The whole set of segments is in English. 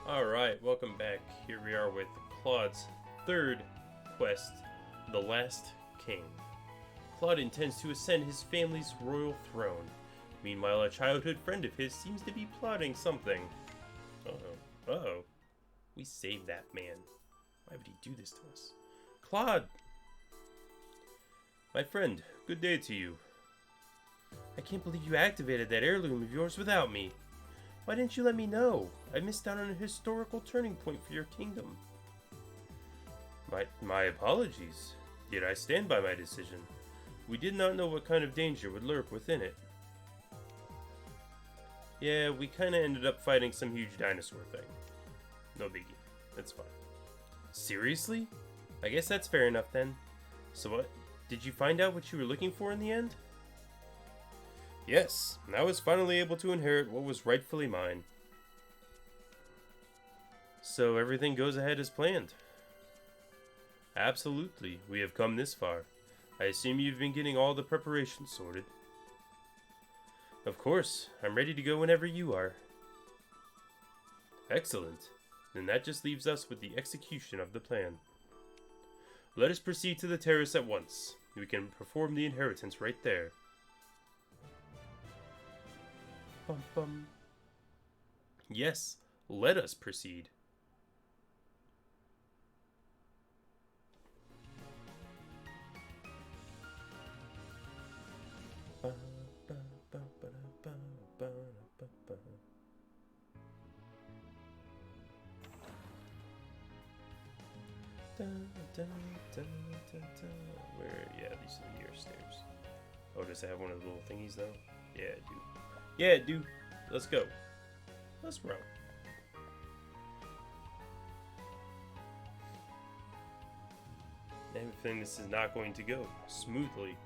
Alright, welcome back. Here we are with Claude's third quest, The Last King. Claude intends to ascend his family's royal throne. Meanwhile, a childhood friend of his seems to be plotting something. Uh-oh. We saved that man. Why would he do this to us? Claude! My friend, good day to you. I can't believe you activated that heirloom of yours without me. Why didn't you let me know? I missed out on a historical turning point for your kingdom. My apologies. Yet I stand by my decision. We did not know what kind of danger would lurk within it. Yeah, we kinda ended up fighting some huge dinosaur thing. No biggie. That's fine. Seriously? I guess that's fair enough then. So what? Did you find out what you were looking for in the end? Yes, I was finally able to inherit what was rightfully mine. So everything goes ahead as planned? Absolutely, we have come this far. I assume you've been getting all the preparations sorted. Of course, I'm ready to go whenever you are. Excellent. Then that just leaves us with the execution of the plan. Let us proceed to the terrace at once. We can perform the inheritance right there. Bum bum. Yes, let us proceed. Where? Yeah, these are the stairs. Oh, does it have one of the little thingies though? Yeah, it do. Yeah, it do. Let's go. Let's row. Everything this is not going to go smoothly,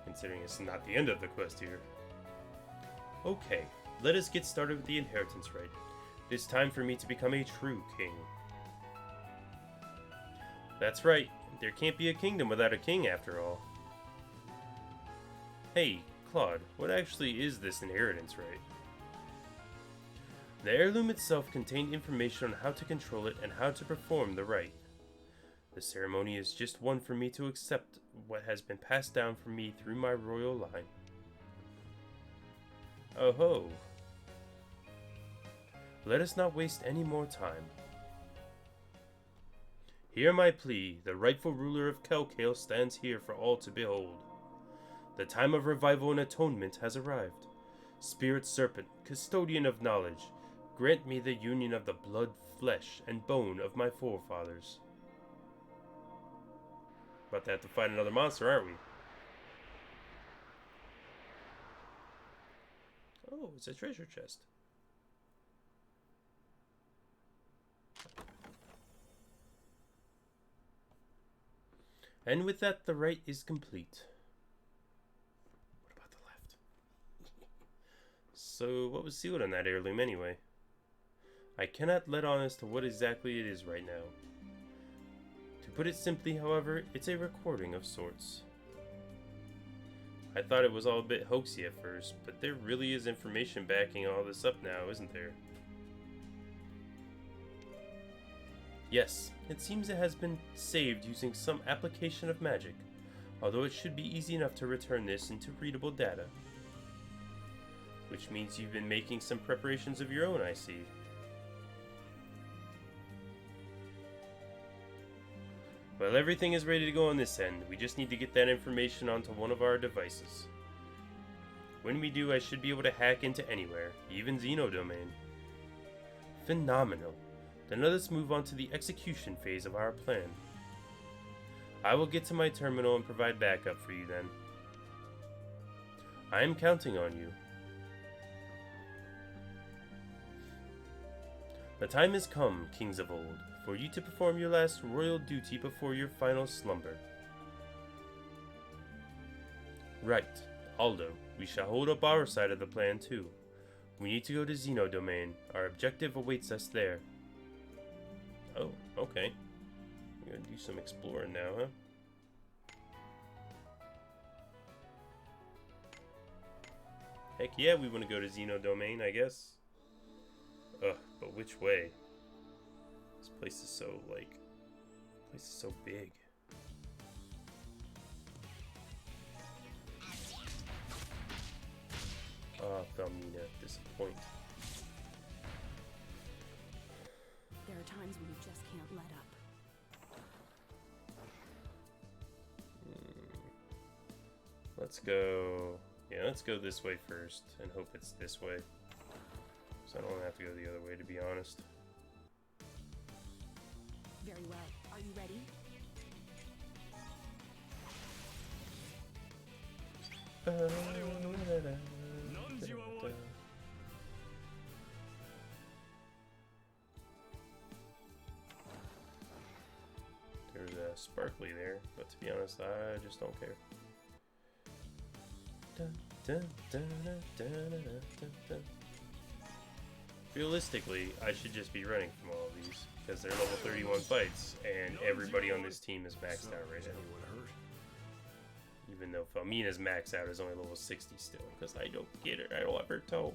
considering it's not the end of the quest here. Okay, let us get started with the inheritance rite. It is time for me to become a true king. That's right, there can't be a kingdom without a king after all. Hey, Claude, what actually is this inheritance rite? The heirloom itself contained information on how to control it and how to perform the rite. The ceremony is just one for me to accept what has been passed down from me through my royal line. Oh ho! Let us not waste any more time. Hear my plea, the rightful ruler of Kelkale stands here for all to behold. The time of revival and atonement has arrived. Spirit Serpent, custodian of knowledge, grant me the union of the blood, flesh, and bone of my forefathers. About to have to fight another monster, aren't we? Oh, it's a treasure chest. And with that, the rite is complete. What about the left? So, what was sealed on that heirloom anyway? I cannot let on as to what exactly it is right now. To put it simply, however, it's a recording of sorts. I thought it was all a bit hoaxy at first, but there really is information backing all this up now, isn't there? Yes, it seems it has been saved using some application of magic, although it should be easy enough to return this into readable data. Which means you've been making some preparations of your own, I see. Well, everything is ready to go on this end. We just need to get that information onto one of our devices. When we do, I should be able to hack into anywhere, even Xenodomain. Phenomenal. Then let us move on to the execution phase of our plan. I will get to my terminal and provide backup for you then. I am counting on you. The time has come, kings of old, for you to perform your last royal duty before your final slumber. Right, Aldo, we shall hold up our side of the plan too. We need to go to Xenodomain. Our objective awaits us there. Oh, okay. We're gonna do some exploring now, huh? Heck yeah, we want to go to Xenodomain, I guess. Ugh, but which way? This place is so, like, big. Ah, Felmina, disappoint. There are times when you just can't let up. Let's go... Yeah, let's go this way first, and hope it's this way. So I don't have to go the other way, to be honest. Very well. Are you ready? There's a sparkly there, but to be honest, I just don't care. Realistically, I should just be running from all of these, because they're level 31 fights, and everybody on this team is maxed out right now. Even though Felmina's maxed out is only level 60 still, because I don't get it, I don't have her tome.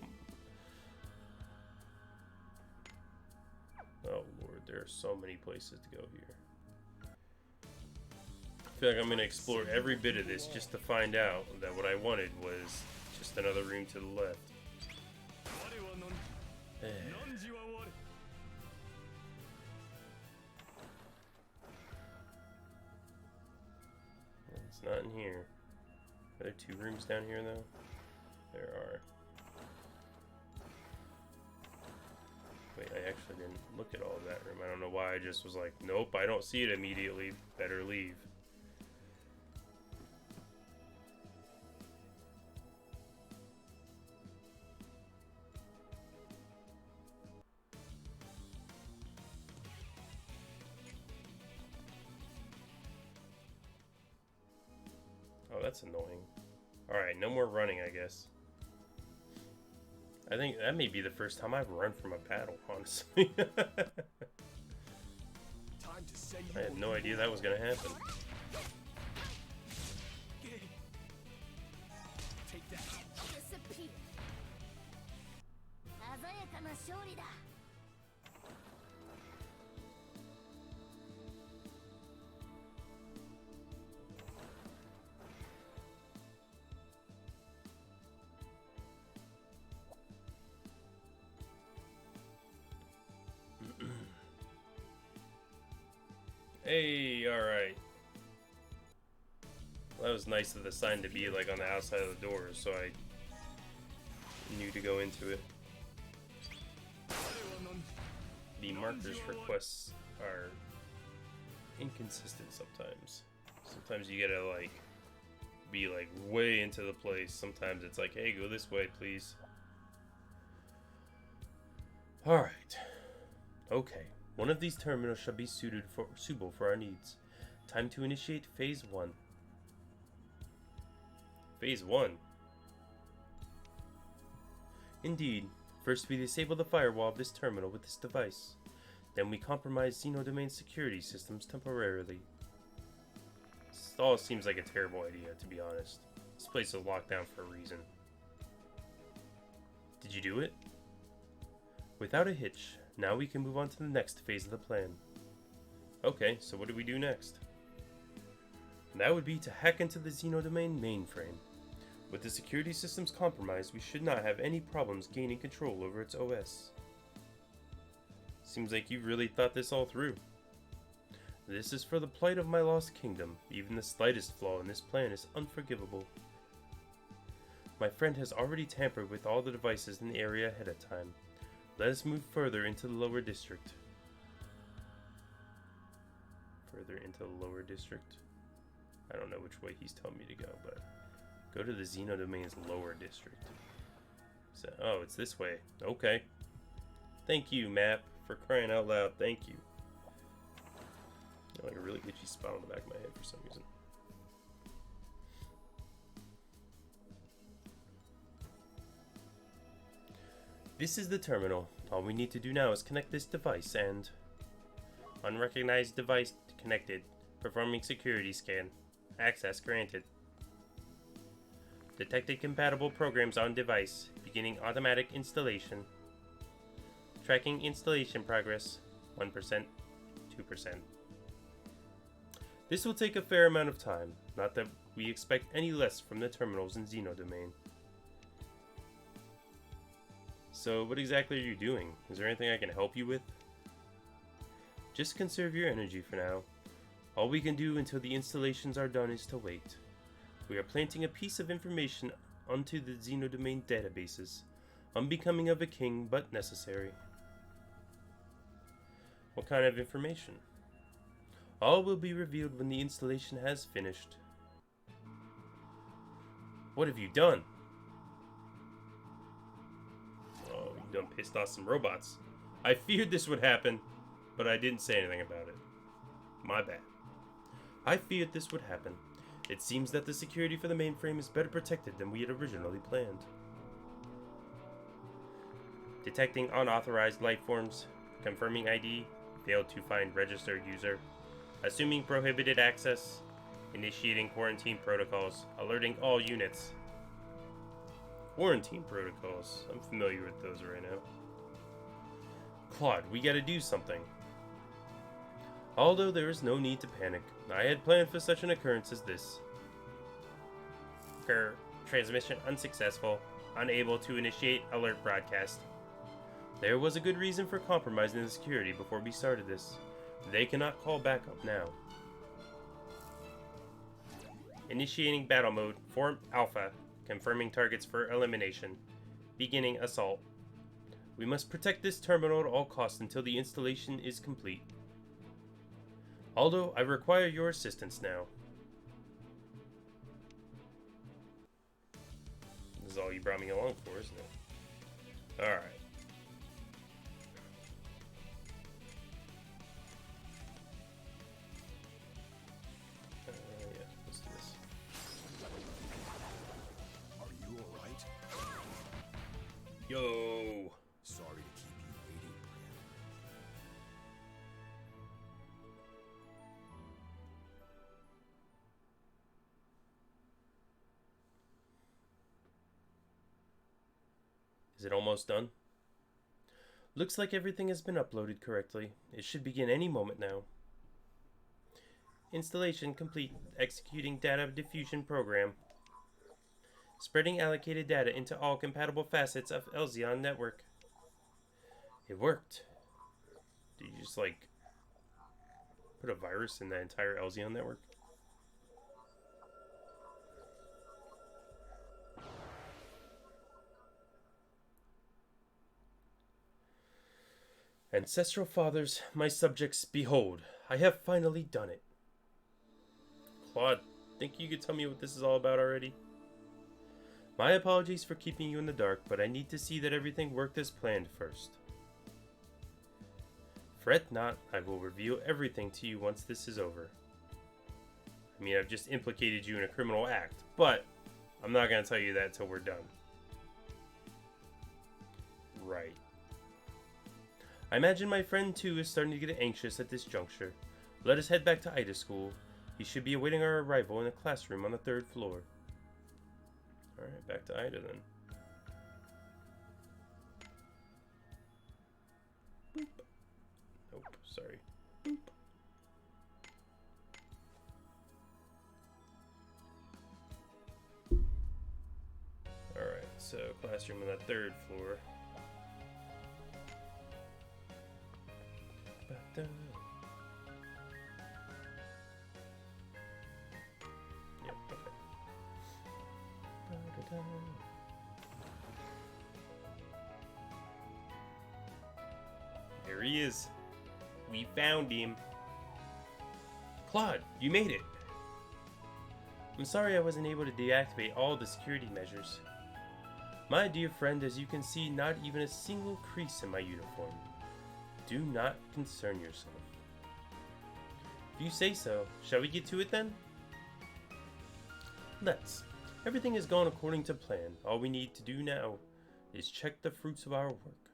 Oh lord, there are so many places to go here. I feel like I'm going to explore every bit of this just to find out that what I wanted was just another room to the left. It's not in here. Are there 2 rooms down here though? There are. Wait, I actually didn't look at all of that room. I don't know why I just was like, nope, I don't see it immediately. Better leave. Oh, that's annoying. Alright, no more running, I guess. I think that may be the first time I've run from a battle, honestly. I had no idea that was going to happen. Take that. Disappear. Hey, alright. Well, that was nice of the sign to be like on the outside of the door, so I knew to go into it. The markers for quests are inconsistent sometimes. Sometimes you gotta like be like way into the place. Sometimes it's like, hey, go this way, please. Alright. Okay. One of these terminals shall be suitable for our needs. Time to initiate Phase 1. Phase 1? Indeed. First we disable the firewall of this terminal with this device. Then we compromise Xenodomain security systems temporarily. This all seems like a terrible idea, to be honest. This place is locked down for a reason. Did you do it? Without a hitch. Now we can move on to the next phase of the plan. Okay, so what do we do next? That would be to hack into the Xenodomain mainframe. With the security systems compromised, we should not have any problems gaining control over its OS. Seems like you really thought this all through. This is for the plight of my lost kingdom. Even the slightest flaw in this plan is unforgivable. My friend has already tampered with all the devices in the area ahead of time. Let us move further into the lower district. Further into the lower district? I don't know which way he's telling me to go, but go to the Xenodomain's lower district. So, oh, it's this way. Okay. Thank you, map, for crying out loud. Thank you. I like a really itchy spot on the back of my head for some reason. This is the terminal. All we need to do now is connect this device and... Unrecognized device connected. Performing security scan. Access granted. Detected compatible programs on device. Beginning automatic installation. Tracking installation progress. 1%, 2%. This will take a fair amount of time, not that we expect any less from the terminals in Xenodomain. So what exactly are you doing? Is there anything I can help you with? Just conserve your energy for now. All we can do until the installations are done is to wait. We are planting a piece of information onto the Xenodomain databases. Unbecoming of a king, but necessary. What kind of information? All will be revealed when the installation has finished. What have you done? Oh, you done pissed off some robots. I feared this would happen, but I didn't say anything about it. My bad. I feared this would happen. It seems that the security for the mainframe is better protected than we had originally planned. Detecting unauthorized life forms. Confirming ID. Failed to find registered user. Assuming prohibited access. Initiating quarantine protocols. Alerting all units. Quarantine protocols. I'm familiar with those right now. Claude, we gotta do something. Although there is no need to panic, I had planned for such an occurrence as this. Transmission unsuccessful. Unable to initiate alert broadcast. There was a good reason for compromising the security before we started this. They cannot call backup now. Initiating battle mode. Form Alpha. Confirming targets for elimination. Beginning assault. We must protect this terminal at all costs until the installation is complete. Aldo, I require your assistance now. This is all you brought me along for, isn't it? Alright. Yeah, let's do this. Are you alright? Yo! Sorry to keep you waiting, Brian. Is it almost done? Looks like everything has been uploaded correctly. It should begin any moment now. Installation complete. Executing data diffusion program. Spreading allocated data into all compatible facets of Elzion network. It worked. Did you just like put a virus in the entire Elzion network? Ancestral fathers, my subjects, behold, I have finally done it. Claude, think you could tell me what this is all about already? My apologies for keeping you in the dark, but I need to see that everything worked as planned first. Fret not, I will reveal everything to you once this is over. I mean, I've just implicated you in a criminal act, but I'm not going to tell you that until we're done. Right. I imagine my friend too is starting to get anxious at this juncture. Let us head back to Ida School. He should be awaiting our arrival in a classroom on the 3rd floor. Alright, back to Ida then. Boop. Nope, sorry. Boop. Alright, so classroom on the 3rd floor. Yep, okay. There he is. We found him. Claude, you made it. I'm sorry I wasn't able to deactivate all the security measures. My dear friend, as you can see, not even a single crease in my uniform. Do not concern yourself. If you say so, shall we get to it then? Let's. Everything has gone according to plan. All we need to do now is check the fruits of our work.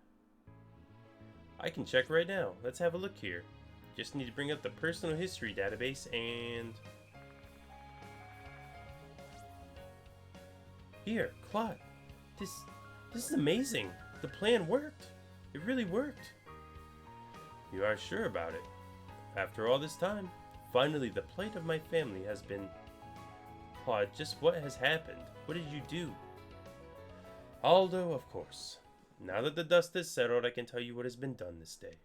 I can check right now. Let's have a look here. Just need to bring up the personal history database and... Here, Claude. This is amazing. The plan worked. It really worked. You are sure about it? After all this time, finally the plight of my family has been... Claude, just what has happened? What did you do? Aldo, of course. Now that the dust has settled, I can tell you what has been done this day.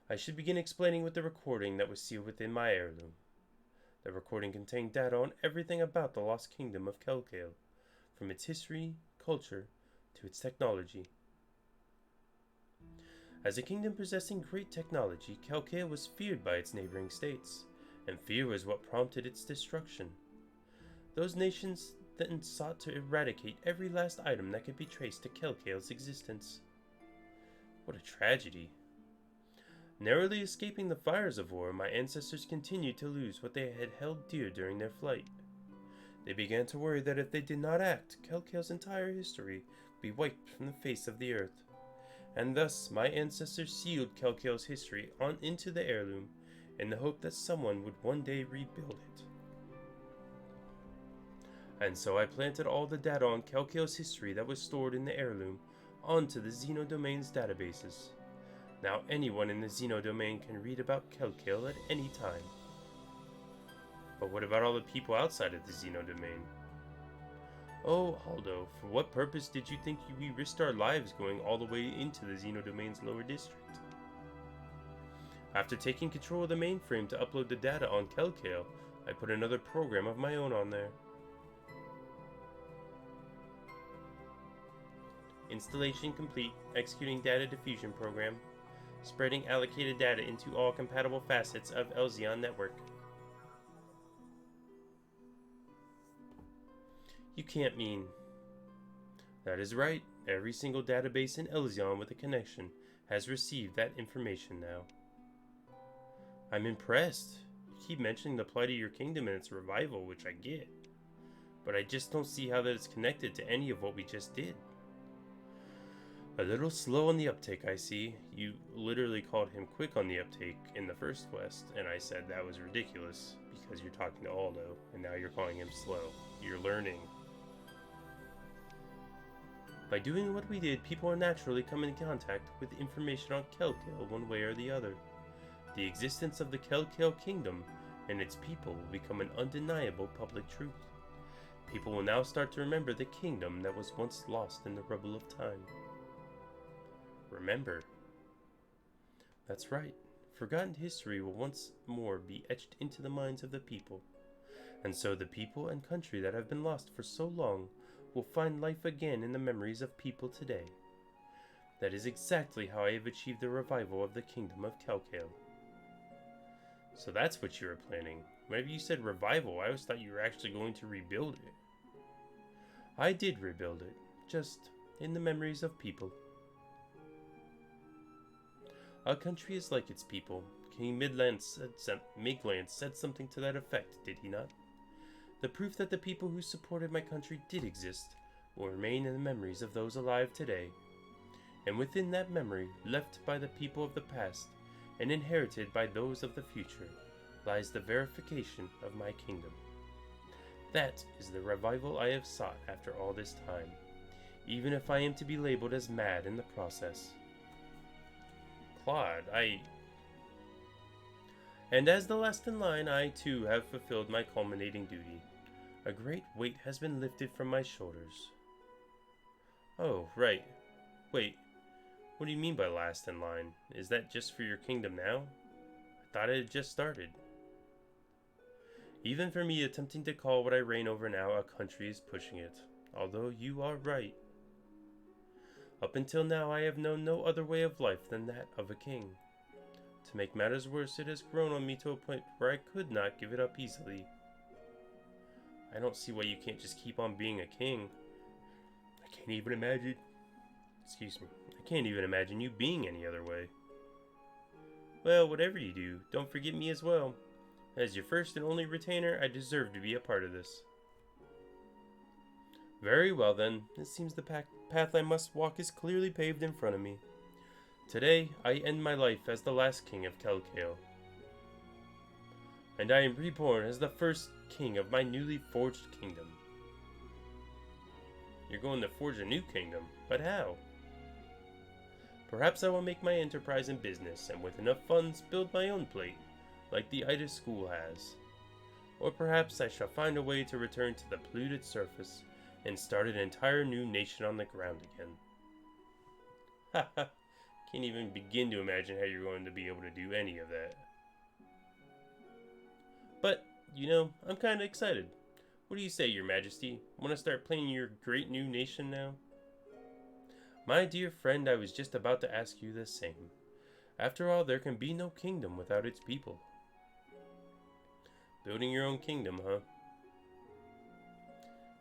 I should begin explaining with the recording that was sealed within my heirloom. The recording contained data on everything about the lost kingdom of Kelkale, from its history, culture, to its technology. As a kingdom possessing great technology, Kelkale was feared by its neighboring states, and fear was what prompted its destruction. Those nations then sought to eradicate every last item that could be traced to Kelkale's existence. What a tragedy. Narrowly escaping the fires of war, my ancestors continued to lose what they had held dear during their flight. They began to worry that if they did not act, Kelkale's entire history would be wiped from the face of the earth. And thus, my ancestors sealed Kelkale's history on into the heirloom in the hope that someone would one day rebuild it. And so I planted all the data on Kelkale's history that was stored in the heirloom onto the Xenodomain's databases. Now anyone in the Xenodomain can read about Kelkale at any time. But what about all the people outside of the Xenodomain? Oh, Aldo, for what purpose did you think we risked our lives going all the way into the Xenodomain's lower district? After taking control of the mainframe to upload the data on Kelkale, I put another program of my own on there. Installation complete. Executing data diffusion program. Spreading allocated data into all compatible facets of Elzion network. You can't mean... That is right. Every single database in Elzion with a connection has received that information now. I'm impressed. You keep mentioning the plight of your kingdom and its revival, which I get. But I just don't see how that is connected to any of what we just did. A little slow on the uptake, I see. You literally called him quick on the uptake in the first quest, and I said that was ridiculous because you're talking to Aldo, and now you're calling him slow. You're learning. By doing what we did, people are naturally coming in contact with information on Kelkale one way or the other. The existence of the Kelkale Kingdom and its people will become an undeniable public truth. People will now start to remember the kingdom that was once lost in the rubble of time. Remember. That's right. Forgotten history will once more be etched into the minds of the people. And so the people and country that have been lost for so long will find life again in the memories of people today. That is exactly how I have achieved the revival of the kingdom of Kelkale. So that's what you were planning. Whenever you said revival, I always thought you were actually going to rebuild it. I did rebuild it, just in the memories of people. Our country is like its people. King Migland said something to that effect, did he not? The proof that the people who supported my country did exist will remain in the memories of those alive today. And within that memory, left by the people of the past and inherited by those of the future, lies the verification of my kingdom. That is the revival I have sought after all this time, even if I am to be labeled as mad in the process. Claude, And as the last in line, I too have fulfilled my culminating duty. A great weight has been lifted from my shoulders. Oh, right. Wait, what do you mean by last in line? Is that just for your kingdom now? I thought it had just started. Even for me, attempting to call what I reign over now a country is pushing it, although you are right. Up until now, I have known no other way of life than that of a king. To make matters worse, it has grown on me to a point where I could not give it up easily. I don't see why you can't just keep on being a king. I can't even imagine you being any other way. Well, whatever you do, don't forget me as well. As your first and only retainer, I deserve to be a part of this. Very well then, it seems the path I must walk is clearly paved in front of me. Today, I end my life as the last king of Kelkale. And I am reborn as the first king of my newly forged kingdom. You're going to forge a new kingdom, but how? Perhaps I will make my enterprise in business, and with enough funds build my own plate, like the Ida school has. Or perhaps I shall find a way to return to the polluted surface and start an entire new nation on the ground again. Haha, can't even begin to imagine how you're going to be able to do any of that. But, I'm kinda excited. What do you say, Your Majesty? Want to start planning your great new nation now? My dear friend, I was just about to ask you the same. After all, there can be no kingdom without its people. Building your own kingdom, huh?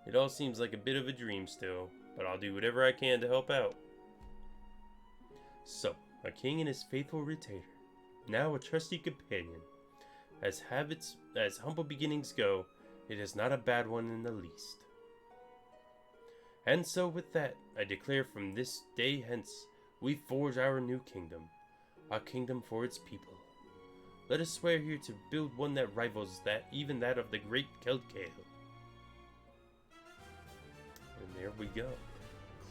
It all seems like a bit of a dream still, but I'll do whatever I can to help out. So, a king and his faithful retainer, now a trusty companion. As humble beginnings go, it is not a bad one in the least. And so with that, I declare from this day hence, we forge our new kingdom, a kingdom for its people. Let us swear here to build one that rivals even that of the great Kelkale. And there we go.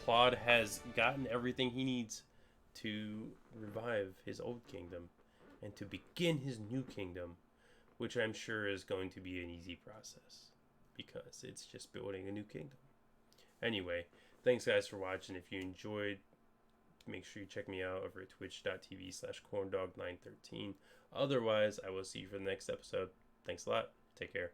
Claude has gotten everything he needs to revive his old kingdom and to begin his new kingdom, which I'm sure is going to be an easy process because it's just building a new kingdom. Anyway, thanks guys for watching. If you enjoyed, make sure you check me out over at twitch.tv/corndog913. Otherwise, I will see you for the next episode. Thanks a lot. Take care.